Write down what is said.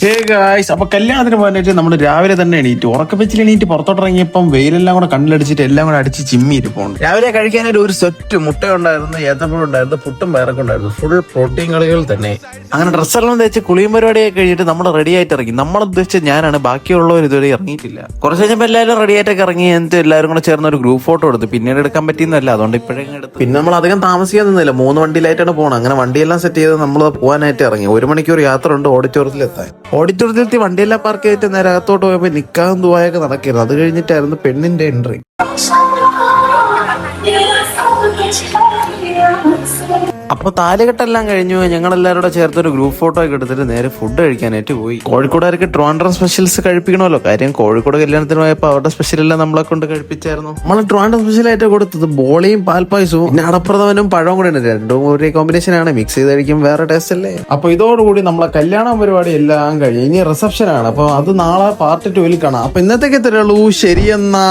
Hey guys, അപ്പൊ കല്യാണത്തിന് പോകാനായിട്ട് നമ്മൾ രാവിലെ തന്നെ എണീറ്റ് ഉറക്കപ്പിച്ചിൽ എണീറ്റ് പുറത്തോട്ടിറങ്ങിയപ്പം വെയിലെല്ലാം കൂടെ കണ്ണിലടിച്ചിട്ട് എല്ലാം കൂടെ അടിച്ച് ചിമ്മി ഇരിപ്പുണ്ട്. രാവിലെ കഴിക്കാനായിട്ട് ഒരു സെറ്റ് മുട്ട ഉണ്ടായിരുന്നു, ഏത്തപ്പഴം ഉണ്ടായിരുന്നു, പുട്ടും പയറൊക്കെ ഉണ്ടായിരുന്നു. ഫുൾ പ്രോട്ടീൻ കളികൾ തന്നെ. അങ്ങനെ ഡ്രസ്സെല്ലാം തേച്ച് കുളിയും പരിപാടിയൊക്കെ കഴിഞ്ഞിട്ട് നമ്മൾ റെഡി ആയിട്ട് ഇറങ്ങി. നമ്മൾ ഉദ്ദേശിച്ച ഞാനാണ്, ബാക്കിയുള്ളവർ ഇതുവരെ ഇറങ്ങിയിട്ടില്ല. കുറച്ച് കഴിഞ്ഞപ്പോൾ എല്ലാവരും റെഡി ആയിട്ടൊക്കെ ഇറങ്ങി. എന്നിട്ട് എല്ലാവരും കൂടെ ചേർന്ന് ഒരു ഗ്രൂപ്പ് ഫോട്ടോ എടുത്ത്. പിന്നീട് എടുക്കാൻ പറ്റിയെന്നല്ല, അതുകൊണ്ട് ഇപ്പോഴേ എടുത്തു. പിന്നെ നമ്മൾ അധികം താമസിക്കാൻ നിന്നില്ല, 3 വണ്ടിയിലായിട്ടാണ് പോകണം. അങ്ങനെ വണ്ടിയെല്ലാം സെറ്റ് ചെയ്ത് നമ്മൾ പോകാനായിട്ട് ഇറങ്ങി. 1 മണിക്കൂർ യാത്ര ഉണ്ട് ഓഡിറ്റോറിയത്തിലെത്താൻ. ഓഡിറ്റോറിയത്തിൽ വണ്ടിയെല്ലാം പാർക്ക് ചെയ്തിട്ട് നേരെ അകത്തോട്ട് പോയപ്പോൾ നിക്കാഹും ദുആയൊക്കെ നടക്കരുത്. അത് കഴിഞ്ഞിട്ടായിരുന്നു പെണ്ണിന്റെ എൻട്രി. അപ്പൊ താലികെട്ടെല്ലാം കഴിഞ്ഞു. ഞങ്ങളെല്ലാവരും കൂടെ ചേർത്തൊരു ഗ്രൂപ്പ് ഫോട്ടോ ഒക്കെ എടുത്തിട്ട് നേരെ ഫുഡ് കഴിക്കാനായിട്ട് പോയി. കോഴിക്കോടുകാർക്ക് ട്രിവാൻഡ്രം സ്പെഷ്യൽസ് കഴിപ്പിക്കണമല്ലോ. കാര്യം കോഴിക്കോട് കല്യാണത്തിന് പോയപ്പോൾ അവരുടെ സ്പെഷ്യലെല്ലാം നമ്മളെ കൊണ്ട് കഴിപ്പിച്ചായിരുന്നു. നമ്മൾ ട്രിവാൻഡ്രം സ്പെഷ്യലായിട്ട് കൊടുത്തത് ബോളിയും പാൽപ്പായസവും പിന്നെ അടപ്രഥമനും പഴവും കൂടെ ഉണ്ട്. രണ്ടും ഒരേ കോമ്പിനേഷൻ ആണ്. മിക്സ് ചെയ്ത് കഴിക്കും വേറെ ടേസ്റ്റ് അല്ലേ. അപ്പൊ ഇതോടുകൂടി നമ്മളെ കല്യാണ പരിപാടി എല്ലാം കഴിഞ്ഞു. ഇനി റിസപ്ഷൻ ആണ്. അപ്പൊ അത് നാളെ പാർട്ട് 2 കാണാം. അപ്പൊ ഇന്നത്തേക്ക് തരുള്ളൂ. ശരിയെന്നാ.